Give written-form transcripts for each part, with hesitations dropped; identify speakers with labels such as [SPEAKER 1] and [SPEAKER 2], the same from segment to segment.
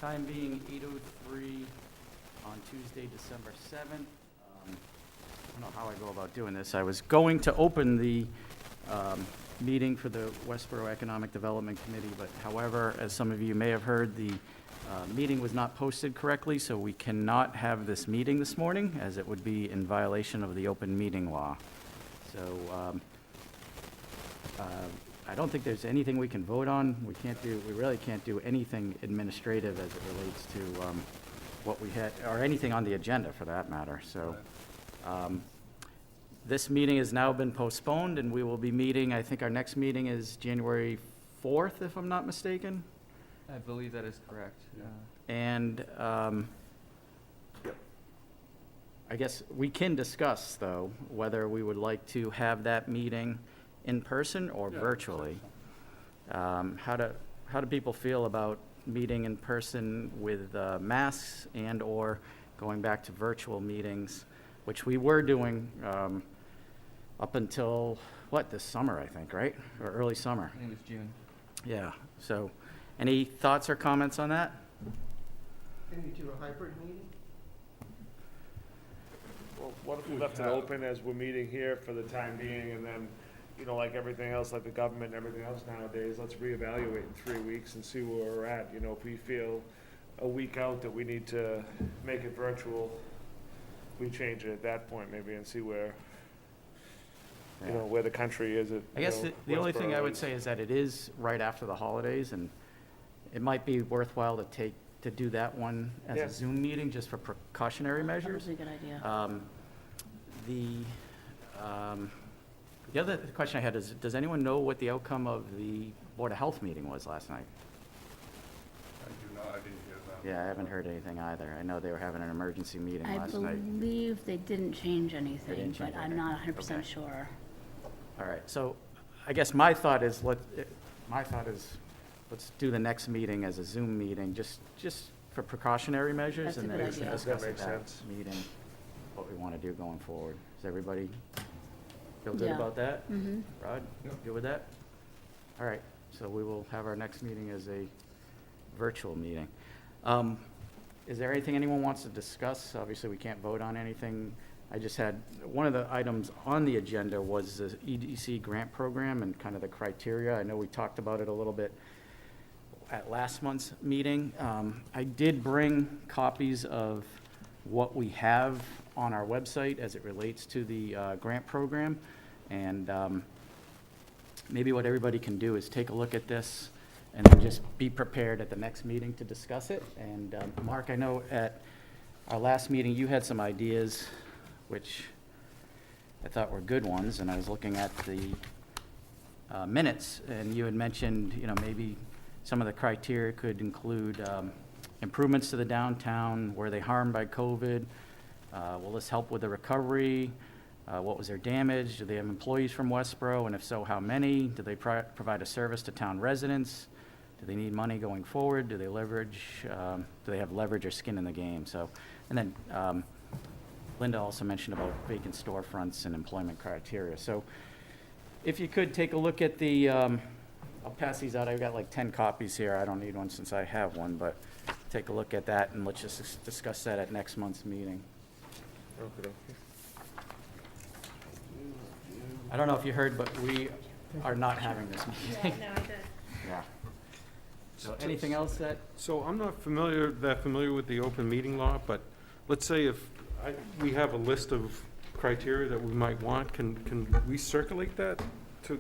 [SPEAKER 1] Time being 8:03 on Tuesday, December 7th. I don't know how I go about doing this. I was going to open the meeting for the Westborough Economic Development Committee, but however, as some of you may have heard, the meeting was not posted correctly, so we cannot have this meeting this morning, as it would be in violation of the open meeting law. So I don't think there's anything we can vote on. We really can't do anything administrative as it relates to what we had, or anything on the agenda for that matter. So this meeting has now been postponed, and we will be meeting, I think our next meeting is January 4th, if I'm not mistaken.
[SPEAKER 2] I believe that is correct.
[SPEAKER 1] And I guess we can discuss, though, whether we would like to have that meeting in person or virtually. How do people feel about meeting in person with masks and/or going back to virtual meetings, which we were doing up until, this summer, I think, right? Or early summer?
[SPEAKER 2] I think it was June.
[SPEAKER 1] Yeah. So any thoughts or comments on that?
[SPEAKER 3] Can you do a hybrid meeting?
[SPEAKER 4] Well, what if we left it open as we're meeting here for the time being, and then, like everything else, like the government and everything else nowadays, let's reevaluate in 3 weeks and see where we're at. If we feel a week out that we need to make it virtual, we change it at that point maybe and see where, where the country is.
[SPEAKER 1] I guess the only thing I would say is that it is right after the holidays, and it might be worthwhile to do that one as a Zoom meeting, just for precautionary measures.
[SPEAKER 5] That would be a good idea.
[SPEAKER 1] The other question I had is, does anyone know what the outcome of the Board of Health meeting was last night?
[SPEAKER 6] I do not, I didn't hear that.
[SPEAKER 1] Yeah, I haven't heard anything either. I know they were having an emergency meeting last night.
[SPEAKER 5] I believe they didn't change anything, but I'm not 100%
[SPEAKER 1] Okay.
[SPEAKER 5] sure.
[SPEAKER 1] All right, so I guess my thought is, let's do the next meeting as a Zoom meeting, just for precautionary measures.
[SPEAKER 5] That's a
[SPEAKER 1] And
[SPEAKER 5] good
[SPEAKER 1] then we can
[SPEAKER 5] idea.
[SPEAKER 1] discuss
[SPEAKER 4] That
[SPEAKER 1] at
[SPEAKER 4] makes
[SPEAKER 1] that
[SPEAKER 4] sense.
[SPEAKER 1] meeting what we want to do going forward. Does everybody feel good
[SPEAKER 5] Yeah.
[SPEAKER 1] about that?
[SPEAKER 5] Mm-hmm.
[SPEAKER 1] Rod,
[SPEAKER 6] Yeah.
[SPEAKER 1] good with that? All right, so we will have our next meeting as a virtual meeting. Is there anything anyone wants to discuss? Obviously, we can't vote on anything. I just had, one of the items on the agenda was the EDC grant program and kind of the criteria. I know we talked about it a little bit at last month's meeting. I did bring copies of what we have on our website as it relates to the grant program. And maybe what everybody can do is take a look at this and then just be prepared at the next meeting to discuss it. And Mark, I know at our last meeting, you had some ideas which I thought were good ones, and I was looking at the minutes, and you had mentioned, maybe some of the criteria could include improvements to the downtown. Were they harmed by COVID? Will this help with the recovery? What was their damage? Do they have employees from Westborough, and if so, how many? Do they provide a service to town residents? Do they need money going forward? Do they have leverage or skin in the game? So, and then Linda also mentioned about vacant storefronts and employment criteria. So if you could take a look at the, I'll pass these out. I've got like 10 copies here. I don't need one since I have one, but take a look at that, and let's just discuss that at next month's meeting.
[SPEAKER 4] Okay.
[SPEAKER 1] I don't know if you heard, but we are not having this meeting.
[SPEAKER 5] No, I did.
[SPEAKER 1] Yeah. So anything else that,
[SPEAKER 6] So I'm not that familiar with the open meeting law, but let's say if we have a list of criteria that we might want, can we circulate that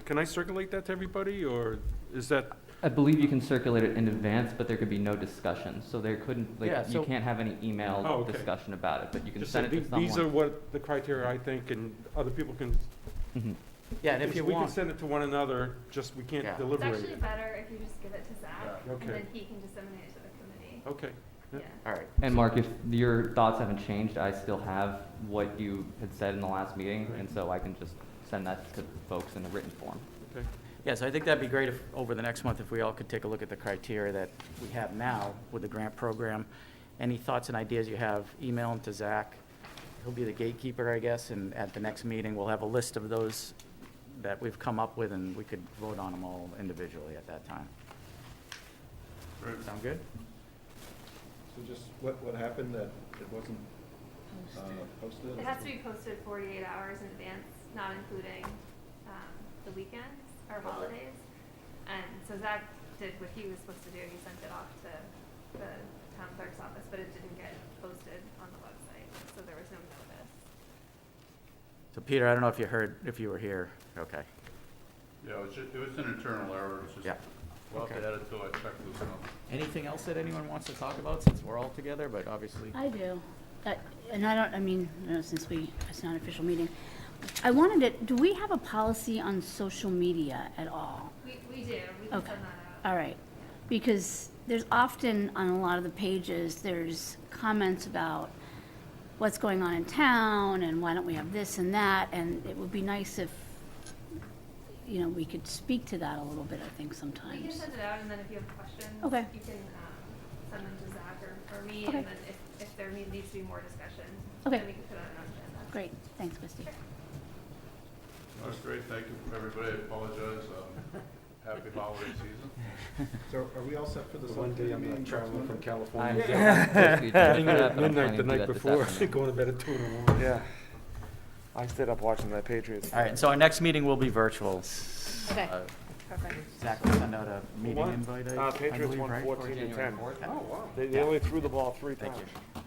[SPEAKER 6] can I circulate that to everybody, or is that?
[SPEAKER 2] I believe you can circulate it in advance, but there could be no discussion, so there couldn't,
[SPEAKER 1] Yeah, so-
[SPEAKER 2] you can't have any email
[SPEAKER 6] Oh, okay.
[SPEAKER 2] discussion about it, but you can
[SPEAKER 6] Just
[SPEAKER 2] send
[SPEAKER 6] say,
[SPEAKER 2] it to someone.
[SPEAKER 6] these are what the criteria I think, and other people can.
[SPEAKER 2] Mhm.
[SPEAKER 1] yeah, and if you
[SPEAKER 6] We can
[SPEAKER 1] want,
[SPEAKER 6] send it to one another, just we can't
[SPEAKER 1] Yeah.
[SPEAKER 7] It's
[SPEAKER 6] deliberate
[SPEAKER 7] actually
[SPEAKER 6] it.
[SPEAKER 7] better if you just give it to Zach,
[SPEAKER 6] Yeah.
[SPEAKER 7] and
[SPEAKER 6] Okay.
[SPEAKER 7] then he can disseminate it to the committee.
[SPEAKER 6] Okay.
[SPEAKER 7] Yeah.
[SPEAKER 1] all right.
[SPEAKER 2] And Mark, if your thoughts haven't changed, I still have what you had said in the last meeting, and so I can just send that to folks in a written form.
[SPEAKER 6] Okay.
[SPEAKER 1] Yes, I think that'd be great if, over the next month, if we all could take a look at the criteria that we have now with the grant program. Any thoughts and ideas you have, email them to Zach. He'll be the gatekeeper, I guess, and at the next meeting, we'll have a list of those that we've come up with, and we could vote on them all individually at that time.
[SPEAKER 6] Right.
[SPEAKER 1] Sound good?
[SPEAKER 8] So just what happened that it wasn't posted?
[SPEAKER 7] It has to be posted 48 hours in advance, not including the weekends or holidays. And so Zach did what he was supposed to do. He sent it off to the town clerk's office, but it didn't get posted on the website, so there was no notice.
[SPEAKER 1] So Peter, I don't know if you heard, if you were here. Okay.
[SPEAKER 9] Yeah, it was an internal error, it's just,
[SPEAKER 1] Yeah.
[SPEAKER 9] we'll have to
[SPEAKER 1] Okay.
[SPEAKER 9] edit till I check this out.
[SPEAKER 1] Anything else that anyone wants to talk about since we're all together, but obviously?
[SPEAKER 5] I do. And I don't, I mean, since it's not an official meeting, I wanted to, do we have a policy on social media at all?
[SPEAKER 7] We do, we can
[SPEAKER 5] Okay.
[SPEAKER 7] send that out.
[SPEAKER 5] All right, because there's often, on a lot of the pages, there's comments about what's going on in town, and why don't we have this and that, and it would be nice if, you know, we could speak to that a little bit, I think,
[SPEAKER 7] We can
[SPEAKER 5] sometimes.
[SPEAKER 7] send it out, and then if you have questions,
[SPEAKER 5] Okay.
[SPEAKER 7] you can send them to Zach or me,
[SPEAKER 5] Okay.
[SPEAKER 7] and then if there needs to be more discussion,
[SPEAKER 5] Okay.
[SPEAKER 7] then we can put it on an agenda.
[SPEAKER 5] Great, thanks, Christie.
[SPEAKER 9] That's great, thank you for everybody, I apologize, happy holiday season.
[SPEAKER 8] So are we all set for the
[SPEAKER 6] One day
[SPEAKER 8] subcommittee
[SPEAKER 6] I'm
[SPEAKER 8] meeting
[SPEAKER 6] not
[SPEAKER 8] next
[SPEAKER 6] traveling from
[SPEAKER 8] Monday?
[SPEAKER 6] California.
[SPEAKER 2] Getting
[SPEAKER 6] Getting there at midnight the night before, going to bed at 2 in the morning.
[SPEAKER 4] Yeah. I stayed up watching that Patriots.
[SPEAKER 1] All right, so our next meeting will be virtual.
[SPEAKER 5] Okay. Perfect.
[SPEAKER 1] Zach will send out a meeting
[SPEAKER 4] What?
[SPEAKER 1] invite, I
[SPEAKER 4] Patriots
[SPEAKER 1] believe,
[SPEAKER 4] won
[SPEAKER 1] right?
[SPEAKER 4] 14 to 10.
[SPEAKER 6] Oh, wow.
[SPEAKER 4] They only threw the ball 3
[SPEAKER 1] Thank
[SPEAKER 4] times.
[SPEAKER 1] you.